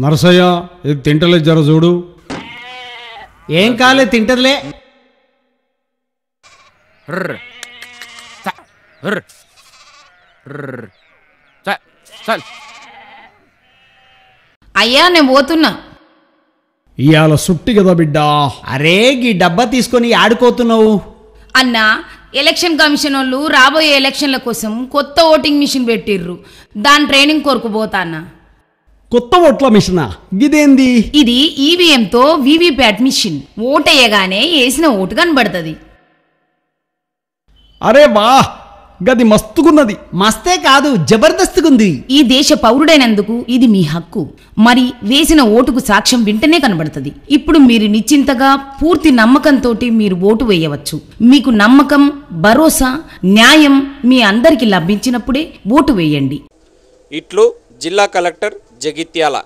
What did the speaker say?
నరసయ్య ఇది తింటలే జర చూడు. ఏం కాలే తింటదిలే. అయ్యా నేను పోతున్నా. ఇవాళ సుట్టి కదా బిడ్డా. అరే గీ డబ్బా తీసుకొని ఆడుకోతున్నావు. అన్నా ఎలక్షన్ కమిషన్ వాళ్ళు రాబోయే ఎలక్షన్ల కోసం కొత్త ఓటింగ్ మిషన్ పెట్టిర్రు. దాని ట్రైనింగ్ కొరకు పోతా అన్న. కొత్త ఓట్ల మిషనా? గిదేంది? ఇది ఈవీఎంతో వీవీప్యాట్ మిషన్. ఓటేయగానే వేసిన ఓటు కనబడుతుంది. అరే వా, గది మస్తుగున్నది. మస్తే కాదు, జబర్దస్తుగుంది. ఈ దేశ పౌరుడైనందుకు ఇది మీ హక్కు. మరి వేసిన ఓటుకు సాక్ష్యం వెంటనే కనబడుతుంది. ఇప్పుడు మీరు నిశ్చింతగా పూర్తి నమ్మకంతో మీరు ఓటు వేయవచ్చు. మీకు నమ్మకం, భరోసా, న్యాయం మీ అందరికీ లభించినప్పుడే ఓటు వేయండి. ఇట్లు జిల్లా కలెక్టర్ జగిత్యాల.